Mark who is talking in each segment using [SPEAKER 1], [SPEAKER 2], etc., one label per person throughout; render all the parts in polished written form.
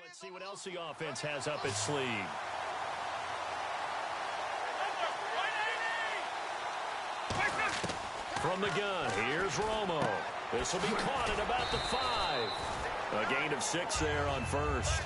[SPEAKER 1] Let's see what else the offense has up its sleeve. From the gun, here's Romo. This will be caught at about the 5. A gain of 6 there on first.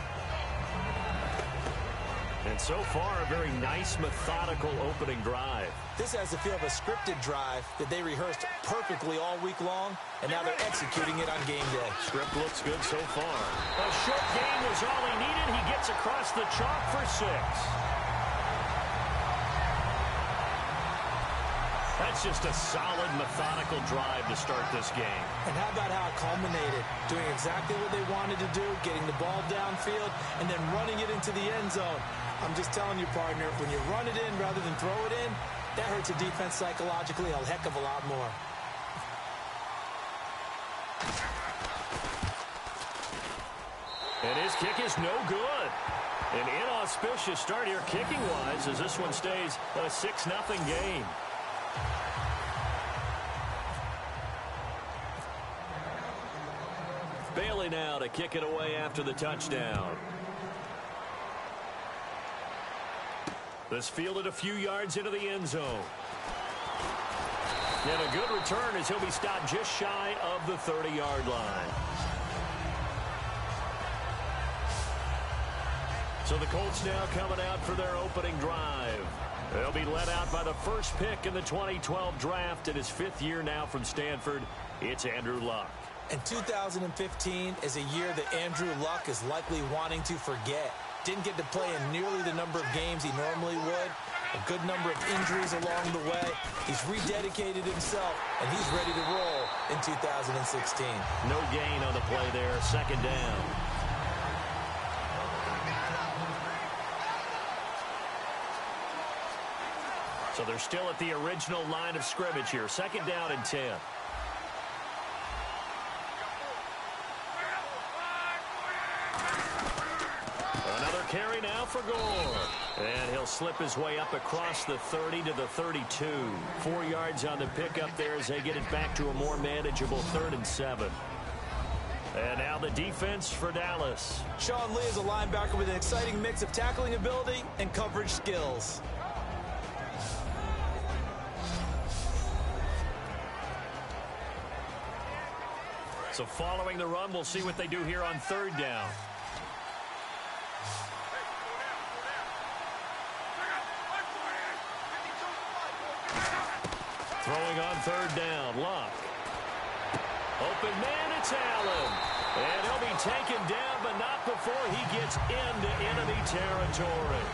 [SPEAKER 1] And so far, a very nice, methodical opening drive.
[SPEAKER 2] This has the feel of a scripted drive that they rehearsed perfectly all week long, and now they're executing it on game day.
[SPEAKER 1] Script looks good so far. A short gain was all he needed. He gets across the chalk for 6. That's just a solid, methodical drive to start this game.
[SPEAKER 2] And how about how it culminated? Doing exactly what they wanted to do, getting the ball downfield, and then running it into the end zone. I'm just telling you, partner, when you run it in rather than throw it in, that hurts a defense psychologically a heck of a lot more.
[SPEAKER 1] And his kick is no good. An inauspicious start here kicking-wise as this one stays a 6-0 game. Bailey now to kick it away after the touchdown. This fielded a few yards into the end zone. And a good return as he'll be stopped just shy of the 30-yard line. So the Colts now coming out for their opening drive. They'll be led out by the first pick in the 2012 draft in his 5th year now from Stanford. It's Andrew Luck.
[SPEAKER 2] And 2015 is a year that Andrew Luck is likely wanting to forget. Didn't get to play in nearly the number of games he normally would. A good number of injuries along the way. He's rededicated himself, and he's ready to roll in 2016.
[SPEAKER 1] No gain on the play there. 2nd down. So they're still at the original line of scrimmage here. 2nd down and 10. Another carry now for Gore. And he'll slip his way up across the 30 to the 32. 4 yards on the pickup there as they get it back to a more manageable 3rd and 7. And now the defense for Dallas.
[SPEAKER 2] Sean Lee is a linebacker with an exciting mix of tackling ability and coverage skills.
[SPEAKER 1] So following the run, we'll see what they do here on 3rd down. Throwing on 3rd down, Luck. Open man, it's Allen. And he'll be taken down, but not before he gets into enemy territory.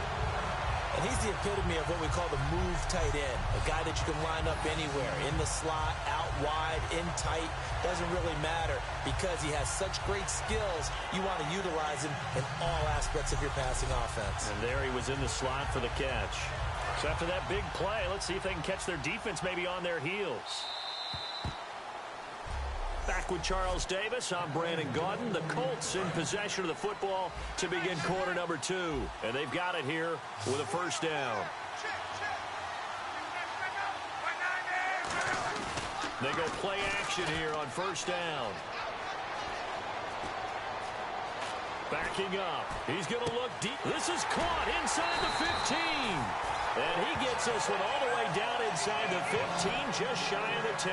[SPEAKER 2] And he's the epitome of what we call the move tight end. A guy that you can line up anywhere. In the slot, out wide, in tight. Doesn't really matter because he has such great skills. You want to utilize him in all aspects of your passing offense.
[SPEAKER 1] And there he was in the slot for the catch. So after that big play, let's see if they can catch their defense maybe on their heels. Back with Charles Davis, I'm Brandon Gaudin. The Colts in possession of the football to begin quarter number 2. And they've got it here with a 1st down. They go play action here on 1st down. Backing up. He's going to look deep. This is caught inside the 15. And he gets this one all the way down inside the 15, just shy of the 10.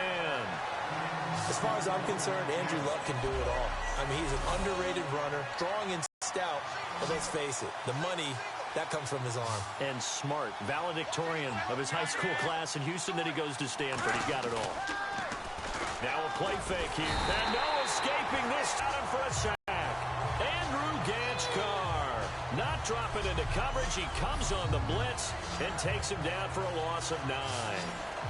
[SPEAKER 2] As far as I'm concerned, Andrew Luck can do it all. I mean, he's an underrated runner, strong and stout, but let's face it, the money, that comes from his arm.
[SPEAKER 1] And smart, valedictorian of his high school class in Houston, then he goes to Stanford. He's got it all. Now a play fake here. And no escaping this time for a sack. Andrew Ganchkar not dropping into coverage. He comes on the blitz and takes him down for a loss of 9.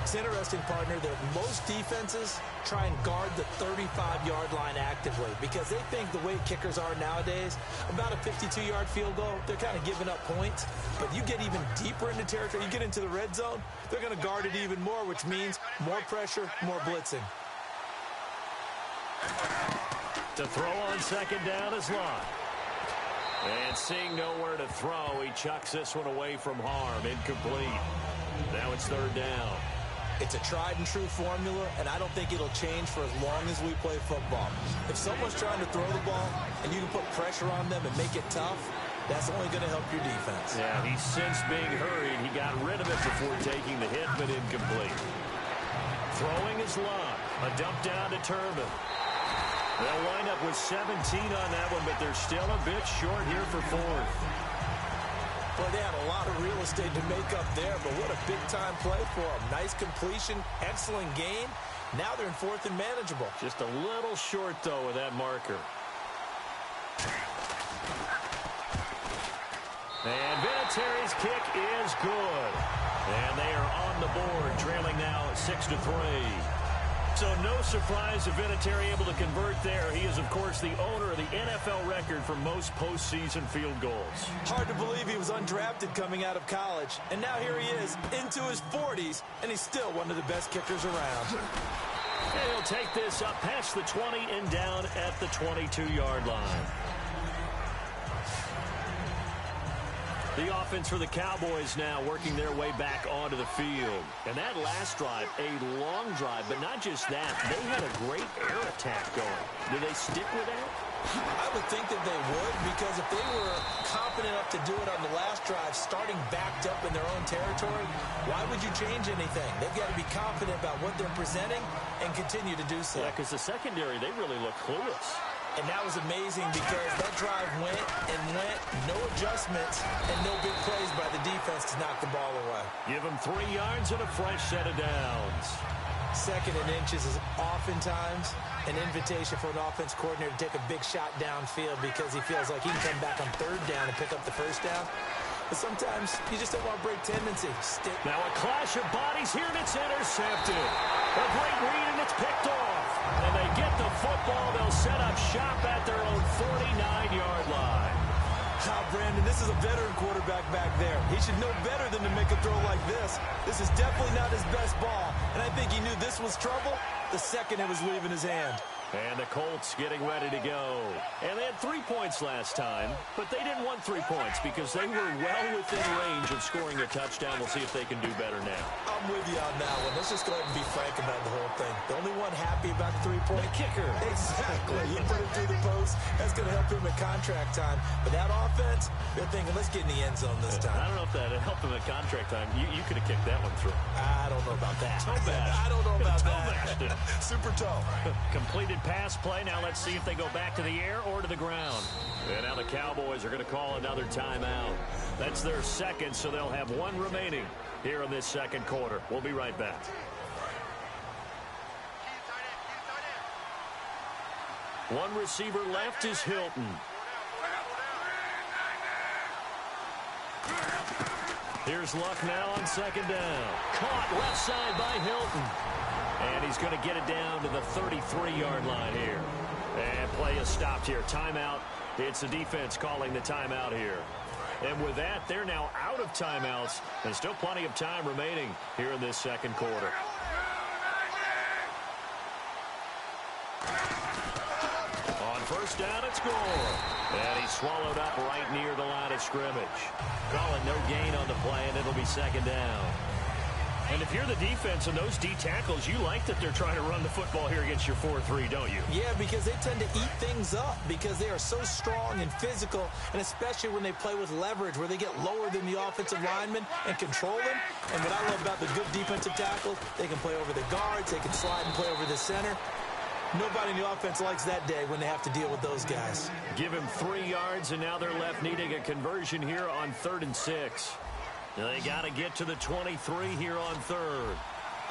[SPEAKER 2] It's interesting, partner, that most defenses try and guard the 35-yard line actively because they think the way kickers are nowadays, about a 52-yard field goal, they're kind of giving up points. But you get even deeper into territory, you get into the red zone, they're going to guard it even more, which means more pressure, more blitzing.
[SPEAKER 1] To throw on 2nd down is Luck. And seeing nowhere to throw, he chucks this one away from harm. Incomplete. Now it's 3rd down.
[SPEAKER 2] It's a tried-and-true formula, and I don't think it'll change for as long as we play football. If someone's trying to throw the ball and you can put pressure on them and make it tough, that's only going to help your defense.
[SPEAKER 1] Yeah, he's since being hurried. He got rid of it before taking the hit, but incomplete. Throwing is Luck. A dump down to Turbin. They'll wind up with 17 on that one, but they're still a bit short here for fourth.
[SPEAKER 2] Well, they had a lot of real estate to make up there, but what a big-time play for them. Nice completion, excellent game. Now they're in fourth and manageable.
[SPEAKER 1] Just a little short, though, with that marker. And Vinatieri's kick is good. And they are on the board, trailing now 6-3. So no surprise if Vinatieri able to convert there. He is, of course, the owner of the NFL record for most postseason field goals.
[SPEAKER 2] Hard to believe he was undrafted coming out of college. And now here he is into his 40s, and he's still one of the best kickers around.
[SPEAKER 1] And he'll take this up past the 20 and down at the 22-yard line. The offense for the Cowboys now working their way back onto the field. And that last drive, a long drive, but not just that. They had a great air attack going. Do they stick with that?
[SPEAKER 2] I would think that they would, because if they were confident enough to do it on the last drive, starting backed up in their own territory, why would you change anything? They've got to be confident about what they're presenting and continue to do so.
[SPEAKER 1] Yeah, because the secondary, they really look clueless.
[SPEAKER 2] And that was amazing because that drive went and went, no adjustments, and no big plays by the defense to knock the ball away.
[SPEAKER 1] Give them 3 yards and a fresh set of downs.
[SPEAKER 2] Second and inches is oftentimes an invitation for an offense coordinator to take a big shot downfield because he feels like he can come back on third down and pick up the first down. But sometimes you just don't want to break tendency.
[SPEAKER 1] Now a clash of bodies here, and it's intercepted. A great read, and it's picked off. And they get the football. They'll set up shop at their own 49-yard line.
[SPEAKER 2] Brandon, this is a veteran quarterback back there. He should know better than to make a throw like this. This is definitely not his best ball, and I think he knew this was trouble the second it was leaving his hand.
[SPEAKER 1] And the Colts getting ready to go. And they had 3 points last time, but they didn't want 3 points because they were well within range of scoring a touchdown. We'll see if they can do better now.
[SPEAKER 2] I'm with you on that one. Let's just go ahead and be frank about the whole thing. The only one happy about the 3-point
[SPEAKER 1] kicker.
[SPEAKER 2] Exactly. You put it through the post. That's going to help him at contract time. But that offense, they're thinking, let's get in the end zone this time.
[SPEAKER 1] I don't know if that helped him at contract time. You could have kicked that one through.
[SPEAKER 2] I don't know about that.
[SPEAKER 1] Toe bash.
[SPEAKER 2] I don't know about
[SPEAKER 1] that.
[SPEAKER 2] Super toe.
[SPEAKER 1] Completed pass play. Now let's see if they go back to the air or to the ground. And now the Cowboys are going to call another timeout. That's their second, so they'll have 1 remaining here in this second quarter. We'll be right back. One receiver left is Hilton. Here's Luck now on second down. Caught left side by Hilton. And he's going to get it down to the 33-yard line here. And play is stopped here. Timeout. It's the defense calling the timeout here. And with that, they're now out of timeouts. And still plenty of time remaining here in this second quarter. On first down, it's Gore. And he's swallowed up right near the line of scrimmage. Calling no gain on the play, and it'll be second down. And if you're the defense and those D tackles, you like that they're trying to run the football here against your 4-3, don't you?
[SPEAKER 2] Yeah, because they tend to eat things up because they are so strong and physical, and especially when they play with leverage where they get lower than the offensive linemen and control them. And what I love about the good defensive tackles, they can play over the guards, they can slide and play over the center. Nobody in the offense likes that day when they have to deal with those guys.
[SPEAKER 1] Give him 3 yards, and now they're left needing a conversion here on 3rd and 6. They got to get to the 23 here on 3rd.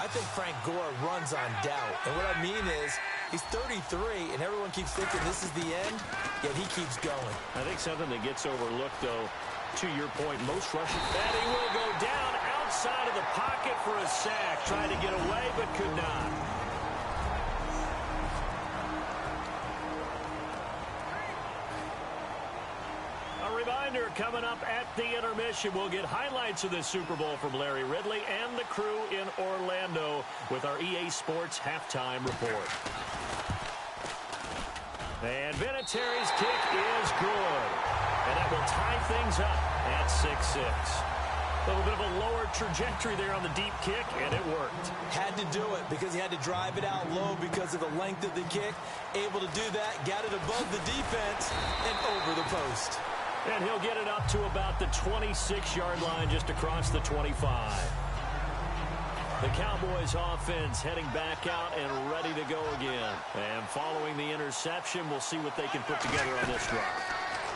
[SPEAKER 2] I think Frank Gore runs on doubt. And what I mean is, he's 33, and everyone keeps thinking this is the end, yet he keeps going.
[SPEAKER 1] I think something that gets overlooked, though, to your point, most rushing. And he will go down outside of the pocket for a sack. Tried to get away, but could not. Reminder, coming up at the intermission, we'll get highlights of this Super Bowl from Larry Ridley and the crew in Orlando with our EA Sports halftime report. And Vinatieri's kick is good. And that will tie things up at 6-6. A little bit of a lower trajectory there on the deep kick, and it worked.
[SPEAKER 2] Had to do it because he had to drive it out low because of the length of the kick. Able to do that, got it above the defense and over the post.
[SPEAKER 1] And he'll get it up to about the 26-yard line, just across the 25. The Cowboys offense heading back out and ready to go again. And following the interception, we'll see what they can put together on this drive.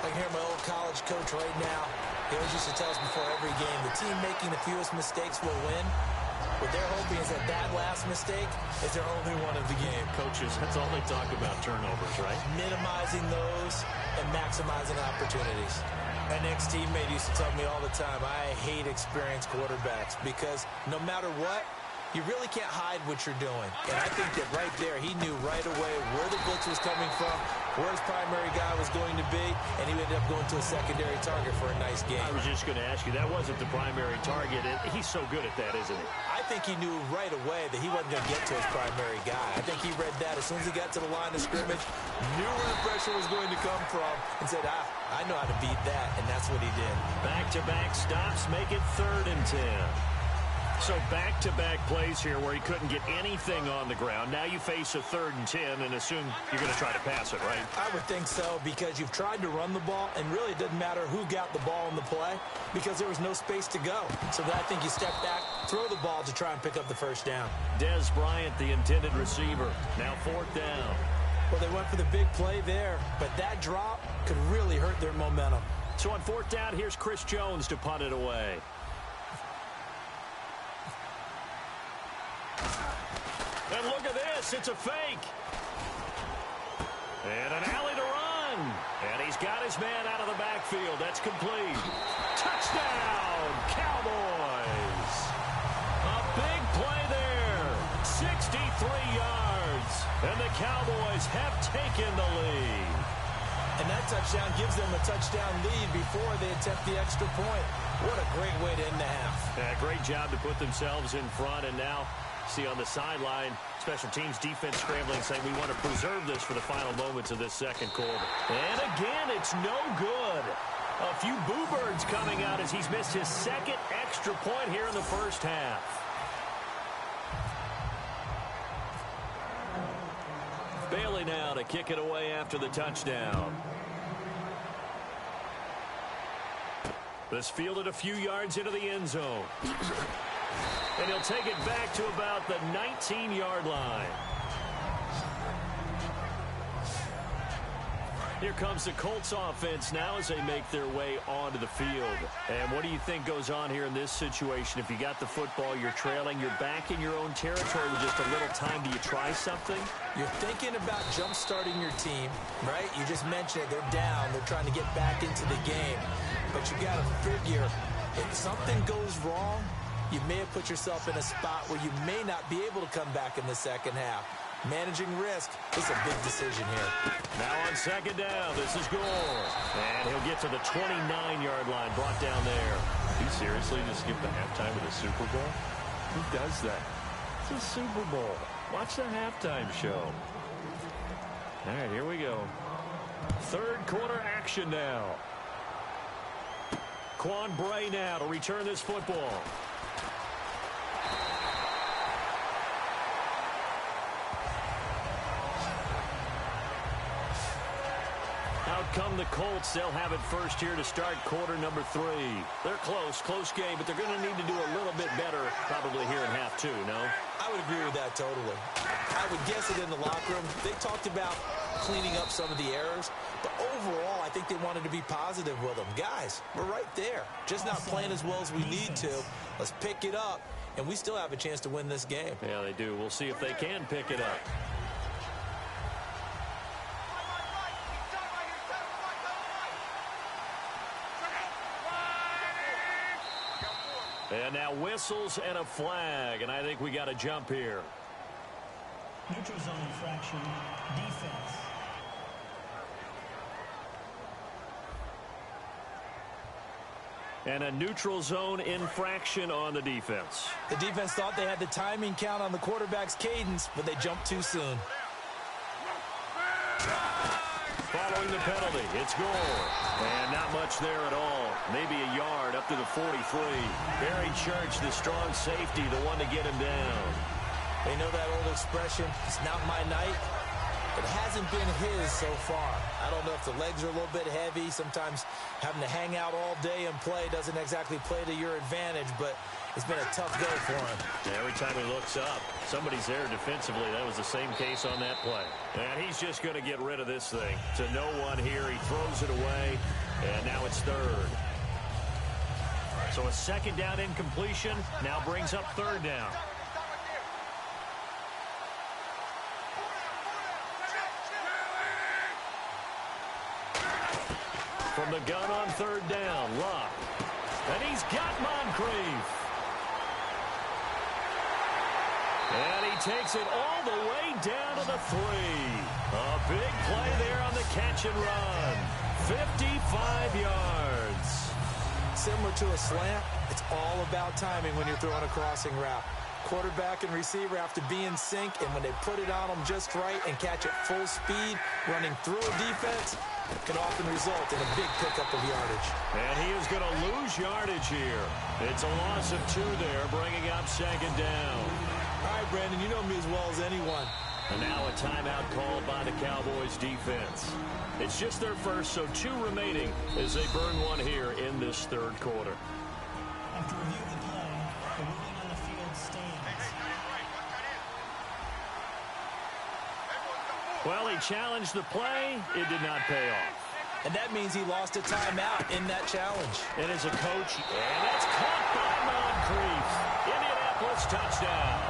[SPEAKER 2] I can hear my old college coach right now. He always used to tell us before every game, the team making the fewest mistakes will win. What they're hoping is that last mistake is their only one of the game.
[SPEAKER 1] Coaches, that's all they talk about, turnovers, right?
[SPEAKER 2] Minimizing those and maximizing opportunities. An ex-teammate used to tell me all the time, I hate experienced quarterbacks because no matter what, you really can't hide what you're doing. And I think that right there, he knew right away where the blitz was coming from, where his primary guy was going to be, and he ended up going to a secondary target for a nice game.
[SPEAKER 1] I was just going to ask you, that wasn't the primary target. He's so good at that, isn't he?
[SPEAKER 2] I think he knew right away that he wasn't going to get to his primary guy. I think he read that as soon as he got to the line of scrimmage, knew where the pressure was going to come from, and said, I know how to beat that, and that's what he did.
[SPEAKER 1] Back-to-back stops make it 3rd and 10. So back-to-back plays here where he couldn't get anything on the ground. Now you face a 3rd and 10 and assume you're going to try to pass it, right?
[SPEAKER 2] I would think so because you've tried to run the ball, and really it doesn't matter who got the ball in the play because there was no space to go. So I think you step back, throw the ball to try and pick up the first down.
[SPEAKER 1] Dez Bryant, the intended receiver. Now 4th down.
[SPEAKER 2] Well, they went for the big play there, but that drop could really hurt their momentum.
[SPEAKER 1] So on 4th down, here's Chris Jones to punt it away. And look at this, it's a fake. And an alley to run. And he's got his man out of the backfield. That's complete. Touchdown, Cowboys. A big play there. 63 yards. And the Cowboys have taken the lead.
[SPEAKER 2] And that touchdown gives them a touchdown lead before they attempt the extra point. What a great way to end the half.
[SPEAKER 1] Yeah, great job to put themselves in front, and now see on the sideline, special teams defense scrambling, saying we want to preserve this for the final moments of this second quarter. And again, it's no good. A few boo birds coming out as he's missed his second extra point here in the first half. Bailey now to kick it away after the touchdown. This fielded a few yards into the end zone. And he'll take it back to about the 19-yard line. Here comes the Colts offense now as they make their way onto the field. And what do you think goes on here in this situation? If you got the football, you're trailing, you're back in your own territory with just a little time. Do you try something?
[SPEAKER 2] You're thinking about jump-starting your team, right? You just mentioned it. They're down. They're trying to get back into the game. But you got to figure if something goes wrong, you may have put yourself in a spot where you may not be able to come back in the second half. Managing risk is a big decision here.
[SPEAKER 1] Now on 2nd down, this is Gore. And he'll get to the 29-yard line, brought down there.
[SPEAKER 3] You seriously just skip the halftime of the Super Bowl? Who does that?
[SPEAKER 1] It's a Super Bowl. Watch the halftime show. All right, here we go. 3rd quarter action now. Quan Bray now to return this football. Out come the Colts. They'll have it first here to start quarter number 3. They're close game, but they're going to need to do a little bit better probably here in half 2, no?
[SPEAKER 2] I would agree with that totally. I would guess it in the locker room. They talked about cleaning up some of the errors, but overall, I think they wanted to be positive with them. Guys, we're right there. Just not playing as well as we need to. Let's pick it up, and we still have a chance to win this game.
[SPEAKER 1] Yeah, they do. We'll see if they can pick it up. And now whistles and a flag, and I think we got a jump here.
[SPEAKER 4] Neutral zone infraction, defense.
[SPEAKER 1] And a neutral zone infraction on the defense.
[SPEAKER 2] The defense thought they had the timing count on the quarterback's cadence, but they jumped too soon.
[SPEAKER 1] Following forcing the penalty. It's goal. And not much there at all. Maybe a yard up to the 43. Barry Church, the strong safety, the one to get him down.
[SPEAKER 2] They know that old expression, it's not my night. It hasn't been his so far. I don't know if the legs are a little bit heavy. Sometimes having to hang out all day and play doesn't exactly play to your advantage, but it's been a tough day for him.
[SPEAKER 1] Yeah, every time he looks up, somebody's there defensively. That was the same case on that play. And he's just going to get rid of this thing. To no one here. He throws it away, and now it's third. So a second down incompletion now brings up third down. From the gun on third down, Luck. And he's got Moncrief. And he takes it all the way down to the 3. A big play there on the catch and run. 55 yards.
[SPEAKER 2] Similar to a slant, it's all about timing when you're throwing a crossing route. Quarterback and receiver have to be in sync, and when they put it on them just right and catch it full speed, running through a defense, can often result in a big pickup of yardage.
[SPEAKER 1] And he is going to lose yardage here. It's a loss of 2 there, bringing up second down.
[SPEAKER 2] All right, Brandon, you know me as well as anyone.
[SPEAKER 1] And now a timeout called by the Cowboys defense. It's just their first, so 2 remaining as they burn one here in this third quarter.
[SPEAKER 4] After reviewing the play, the ruling on the field stands.
[SPEAKER 1] Well, he challenged the play. It did not pay off.
[SPEAKER 2] And that means he lost a timeout in that challenge.
[SPEAKER 1] And as a coach, and that's caught by Moncrief. Indianapolis touchdown.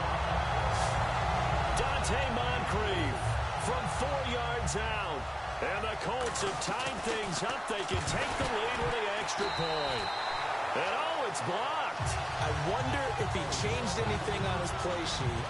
[SPEAKER 1] Dante Moncrief from 4 yards out. And the Colts have tied things up. They can take the lead with the extra point. And oh, it's blocked.
[SPEAKER 2] I wonder if he changed anything on his play sheet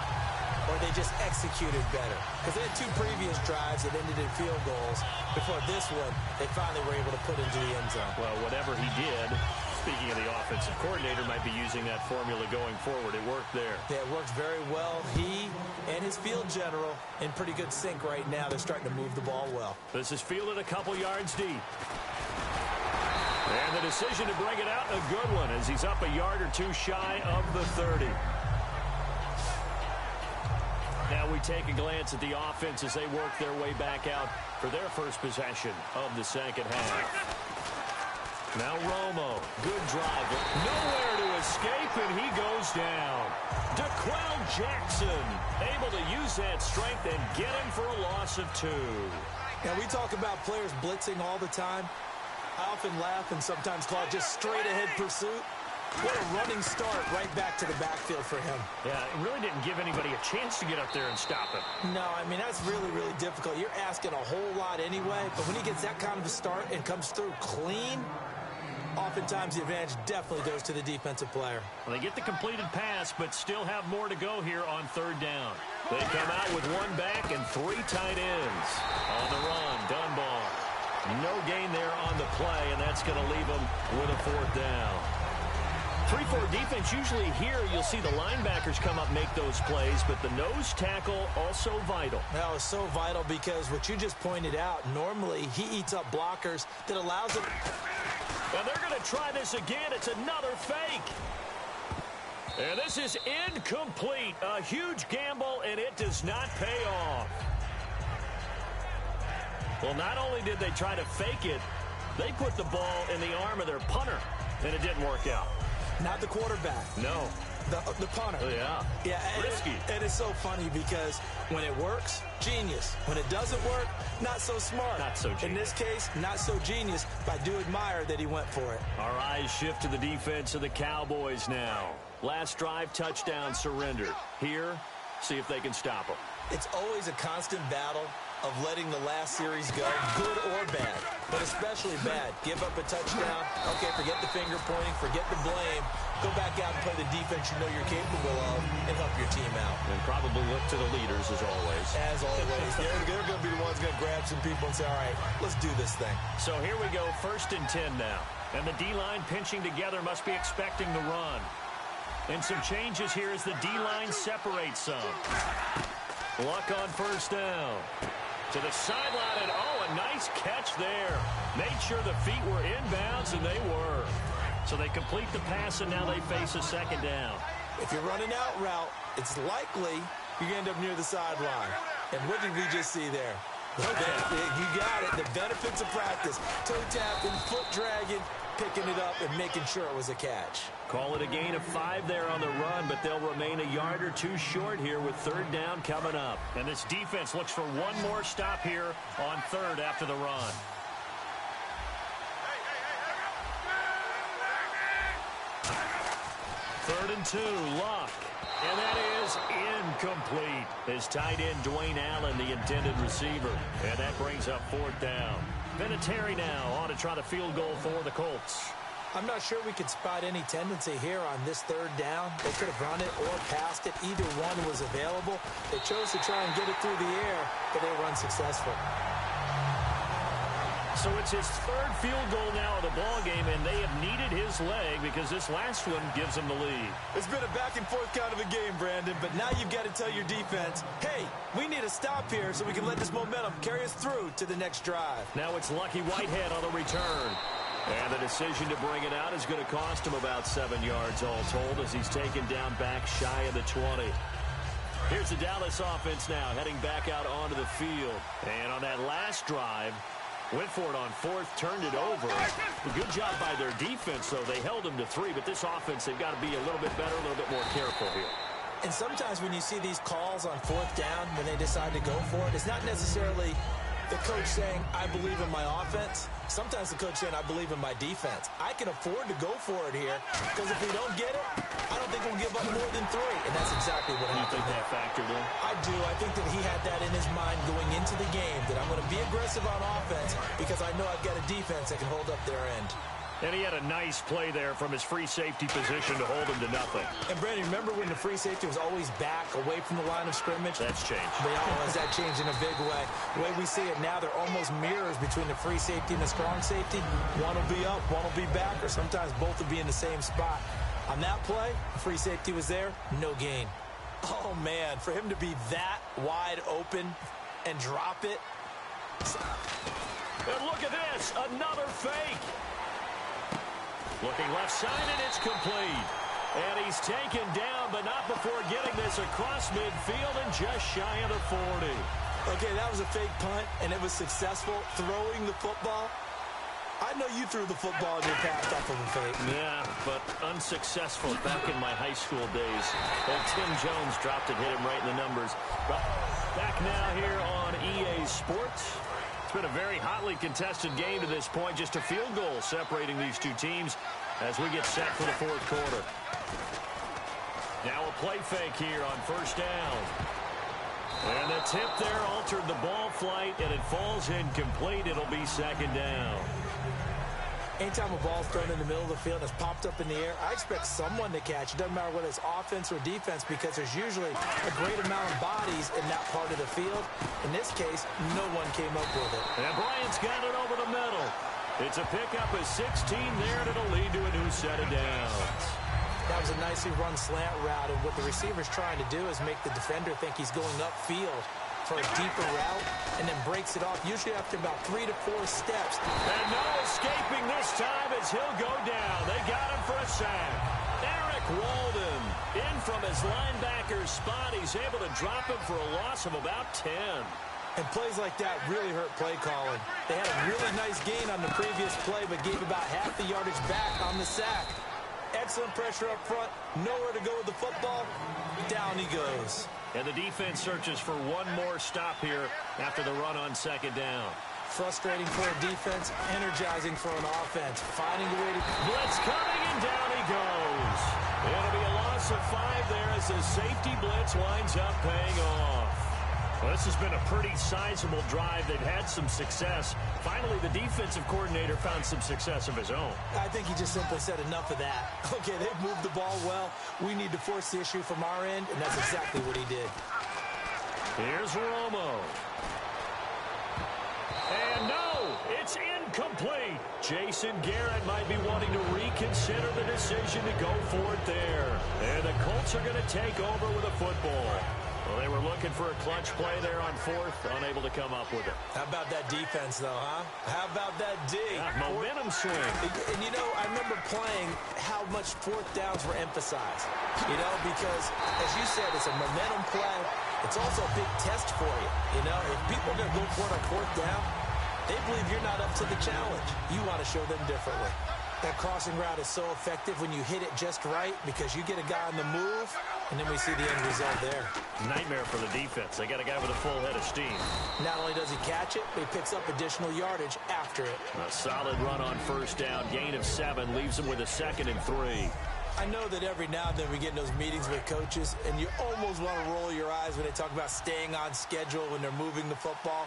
[SPEAKER 2] or they just executed better. Because they had 2 previous drives that ended in field goals. Before this one, they finally were able to put into the end zone.
[SPEAKER 1] Well, whatever he did, speaking of the offensive coordinator, might be using that formula going forward. It worked there. Yeah,
[SPEAKER 2] it works very well. He and his field general in pretty good sync right now. They're starting to move the ball well.
[SPEAKER 1] This is fielded a couple yards deep. And the decision to bring it out, a good one, as he's up a yard or 2 shy of the 30. Now we take a glance at the offense as they work their way back out for their first possession of the second half. Now Romo, good drive, nowhere to escape, and he goes down. DeQuell Jackson able to use that strength and get him for a loss of 2.
[SPEAKER 2] Now we talk about players blitzing all the time. I often laugh and sometimes call it just straight-ahead pursuit. What a running start right back to the backfield for him.
[SPEAKER 1] Yeah, it really didn't give anybody a chance to get up there and stop him.
[SPEAKER 2] No, I mean, that's really, really difficult. You're asking a whole lot anyway, but when he gets that kind of a start and comes through clean, oftentimes the advantage definitely goes to the defensive player.
[SPEAKER 1] Well, they get the completed pass, but still have more to go here on third down. They come out with 1 back and 3 tight ends. On the run, Dunbar. No gain there on the play, and that's going to leave them with a 4th down. 3-4 defense, usually here you'll see the linebackers come up, make those plays, but the nose tackle also vital.
[SPEAKER 2] That was so vital because what you just pointed out, normally he eats up blockers that allows him.
[SPEAKER 1] And they're going to try this again. It's another fake. And this is incomplete. A huge gamble, and it does not pay off. Well, not only did they try to fake it, they put the ball in the arm of their punter, and it didn't work out.
[SPEAKER 2] Not the quarterback.
[SPEAKER 1] No.
[SPEAKER 2] The punter.
[SPEAKER 1] Oh, yeah.
[SPEAKER 2] Yeah.
[SPEAKER 1] Risky.
[SPEAKER 2] And it's so funny because when it works, genius. When it doesn't work, not so smart.
[SPEAKER 1] Not so genius.
[SPEAKER 2] In this case, not so genius, but I do admire that he went for it.
[SPEAKER 1] Our eyes shift to the defense of the Cowboys now. Last drive, touchdown, surrendered. Here, see if they can stop them.
[SPEAKER 2] It's always a constant battle of letting the last series go, good or bad, but especially bad. Give up a touchdown. Okay, forget the finger pointing, forget the blame. Go back out and play the defense you know you're capable of and help your team out.
[SPEAKER 1] And probably look to the leaders as always.
[SPEAKER 2] As always. They're going to be the ones going to grab some people and say, all right, let's do this thing.
[SPEAKER 1] So here we go, 1st and 10 now. And the D-line pinching together must be expecting the run. And some changes here as the D-line separates some. Luck on 1st down. To the sideline, and a nice catch there. Made sure the feet were inbounds, and they were. So they complete the pass, and now they face a second down.
[SPEAKER 2] If you're running out route, it's likely you're going to end up near the sideline. And what did we just see there? You got it. The benefits of practice. Toe tapping, foot dragging, picking it up, and making sure it was a catch.
[SPEAKER 1] Call it a gain of 5 there on the run, but they'll remain a yard or two short here with third down coming up. And this defense looks for one more stop here on third after the run. Third and 2, Luck. And that is incomplete. His tight end, Dwayne Allen, the intended receiver. And that brings up fourth down. Vinatieri now on to try the field goal for the Colts.
[SPEAKER 2] I'm not sure we could spot any tendency here on this third down. They could have run it or passed it. Either one was available. They chose to try and get it through the air, but they were unsuccessful.
[SPEAKER 1] So it's his third field goal now of the ball game, and they have needed his leg because this last one gives them the lead.
[SPEAKER 2] It's been a back-and-forth kind of a game, Brandon, but now you've got to tell your defense, hey, we need a stop here so we can let this momentum carry us through to the next drive.
[SPEAKER 1] Now it's Lucky Whitehead on the return. And the decision to bring it out is going to cost him about 7 yards all told as he's taken down back shy of the 20. Here's the Dallas offense now heading back out onto the field. And on that last drive, went for it on fourth, turned it over. A good job by their defense, though. They held them to 3, but this offense, they've got to be a little bit better, a little bit more careful here.
[SPEAKER 2] And sometimes when you see these calls on fourth down, when they decide to go for it, it's not necessarily the coach saying, I believe in my offense. Sometimes the coach saying, I believe in my defense. I can afford to go for it here because if we don't get it, I don't think we'll give up more than 3. And that's exactly what happened.
[SPEAKER 1] You think that factored in?
[SPEAKER 2] I do. I think that he had that in his mind going into the game, that I'm going to be aggressive on offense because I know I've got a defense that can hold up their end.
[SPEAKER 1] And he had a nice play there from his free safety position to hold him to nothing.
[SPEAKER 2] And, Brandon, remember when the free safety was always back away from the line of scrimmage?
[SPEAKER 1] That's changed.
[SPEAKER 2] Has that changed in a big way? The way we see it now, they're almost mirrors between the free safety and the strong safety. One will be up, one will be back, or sometimes both will be in the same spot. On that play, the free safety was there, no gain. Oh, man, for him to be that wide open and drop it.
[SPEAKER 1] And look at this, another fake. Looking left side, and it's complete. And he's taken down, but not before getting this across midfield and just shy of the 40.
[SPEAKER 2] Okay, that was a fake punt, and it was successful. Throwing the football. I know you threw the football in your pass off of a fake.
[SPEAKER 1] Yeah, but unsuccessful back in my high school days. Old Tim Jones dropped it, hit him right in the numbers. But back now here on EA Sports. It's been a very hotly contested game to this point. Just a field goal separating these two teams as we get set for the fourth quarter. Now a play fake here on first down. And the tip there altered the ball flight, and it falls incomplete. It'll be second down.
[SPEAKER 2] Anytime a ball's thrown in the middle of the field and it's popped up in the air, I expect someone to catch. It doesn't matter whether it's offense or defense because there's usually a great amount of bodies in that part of the field. In this case, no one came up with it.
[SPEAKER 1] And Bryant's got it over the middle. It's a pickup of 16 there, and it'll lead to a new set of downs.
[SPEAKER 2] That was a nicely run slant route, and what the receiver's trying to do is make the defender think he's going upfield for a deeper route, and then breaks it off, usually after about 3 to 4 steps.
[SPEAKER 1] And no escaping this time as he'll go down. They got him for a sack. Eric Walden in from his linebacker spot. He's able to drop him for a loss of about 10.
[SPEAKER 2] And plays like that really hurt play calling. They had a really nice gain on the previous play, but gave about half the yardage back on the sack. Excellent pressure up front, nowhere to go with the football. Down he goes.
[SPEAKER 1] And the defense searches for one more stop here after the run on second down.
[SPEAKER 2] Frustrating for a defense, energizing for an offense. Finding a way to...
[SPEAKER 1] Blitz coming, and down he goes. It'll be a loss of 5 there as the safety blitz winds up paying off. Well, this has been a pretty sizable drive. They've had some success. Finally, the defensive coordinator found some success of his own.
[SPEAKER 2] I think he just simply said enough of that. Okay, they've moved the ball well. We need to force the issue from our end, and that's exactly what he did.
[SPEAKER 1] Here's Romo. And no, it's incomplete. Jason Garrett might be wanting to reconsider the decision to go for it there. And the Colts are going to take over with a football. Well, they were looking for a clutch play there on fourth, unable to come up with it.
[SPEAKER 2] How about that defense, though, huh? How about that D?
[SPEAKER 1] Yeah, momentum swing.
[SPEAKER 2] And, you know, I remember playing how much fourth downs were emphasized, you know, because, as you said, it's a momentum play. It's also a big test for you, you know. If people are going to go for it on fourth down, they believe you're not up to the challenge. You want to show them differently. That crossing route is so effective when you hit it just right because you get a guy on the move, and then we see the end result there.
[SPEAKER 1] Nightmare for the defense. They got a guy with a full head of steam.
[SPEAKER 2] Not only does he catch it, but he picks up additional yardage after it.
[SPEAKER 1] A solid run on first down. Gain of 7 leaves him with a 2nd and 3.
[SPEAKER 2] I know that every now and then we get in those meetings with coaches, and you almost want to roll your eyes when they talk about staying on schedule when they're moving the football.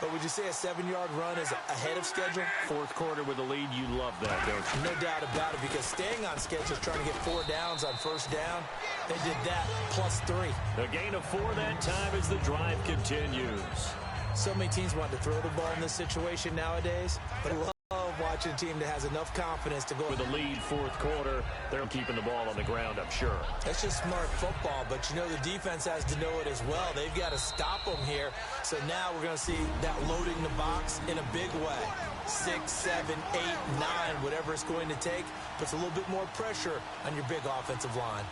[SPEAKER 2] But would you say a 7-yard run is ahead of schedule?
[SPEAKER 1] Fourth quarter with a lead, you love that, don't you?
[SPEAKER 2] No doubt about it, because staying on schedule is trying to get 4 downs on first down. They did that, plus 3.
[SPEAKER 1] A gain of 4 that time as the drive continues.
[SPEAKER 2] So many teams want to throw the ball in this situation nowadays, but I love watching a team that has enough confidence to go
[SPEAKER 1] with a lead fourth quarter. They're keeping the ball on the ground, I'm sure.
[SPEAKER 2] That's just smart football, but you know the defense has to know it as well. They've got to stop them here. So now we're going to see that loading the box in a big way. 6, 7, 8, 9, whatever it's going to take, puts a little bit more pressure on your big offensive line.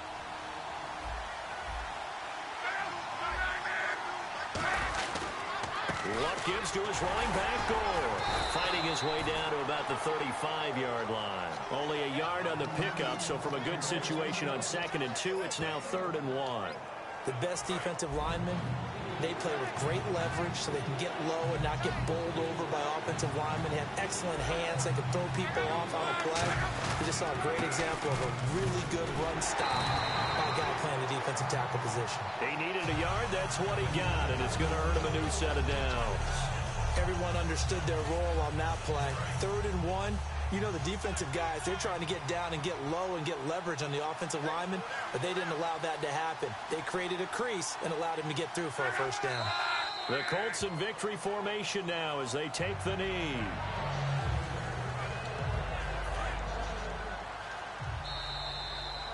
[SPEAKER 1] Luck gives to his running back, Gore. Fighting his way down to about the 35-yard line. Only a yard on the pickup, so from a good situation on 2nd and 2, it's now 3rd and 1.
[SPEAKER 2] The best defensive linemen, they play with great leverage so they can get low and not get bowled over by offensive linemen. They have excellent hands. They can throw people off on a play. We just saw a great example of a really good run stop by a guy playing the defensive tackle position.
[SPEAKER 1] He needed a yard. That's what he got, and it's going to earn him a new set of downs.
[SPEAKER 2] Everyone understood their role on that play. 3rd and 1. You know, the defensive guys, they're trying to get down and get low and get leverage on the offensive lineman, but they didn't allow that to happen. They created a crease and allowed him to get through for a first down.
[SPEAKER 1] The Colts in victory formation now as they take the knee.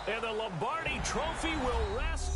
[SPEAKER 1] And the Lombardi Trophy will rest.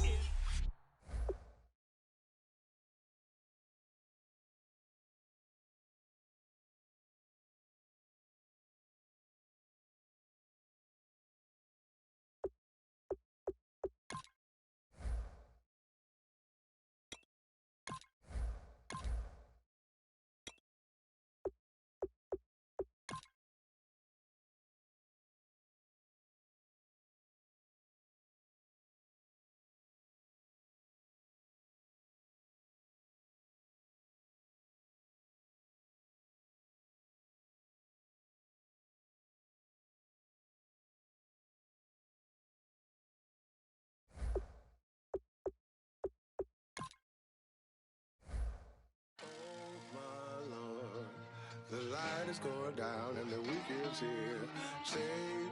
[SPEAKER 5] The light is going down and the week is here. Save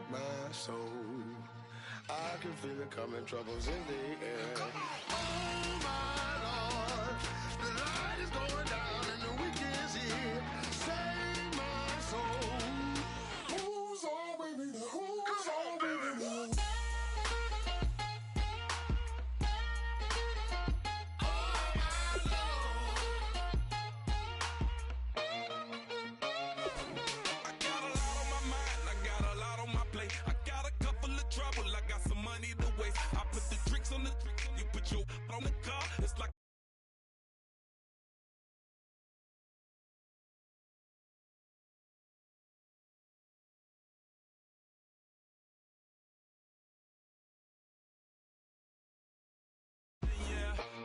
[SPEAKER 5] my soul. I can feel it coming, troubles in the air. Oh my Lord, the light is going down and the week is here. Save my soul. Who's all with me? Who's all with me?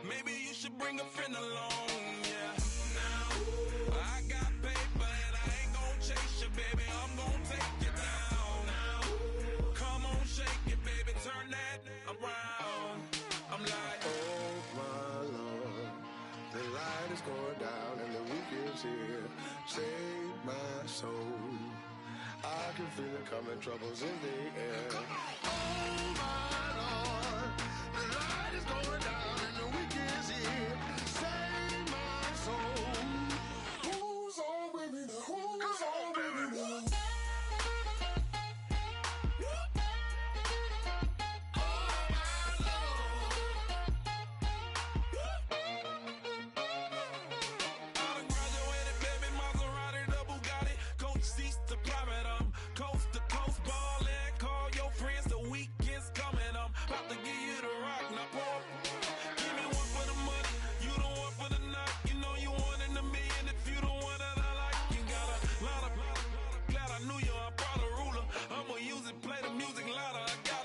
[SPEAKER 6] Maybe you should bring a friend along, yeah. Now, I got paper and I ain't gonna chase you, baby. I'm gonna take you down. Now, come on, shake it, baby. Turn that around. I'm like,
[SPEAKER 5] oh my Lord, the light is going down and the week is here. Save my soul. I can feel it coming, troubles in the air. Oh my Lord, the light is going down and the week is here. Save my soul. Who's all with me now? Who's all with me now? Oh my Lord.
[SPEAKER 6] Hallelujah, I brought a ruler. I'ma use it, play the music louder. I got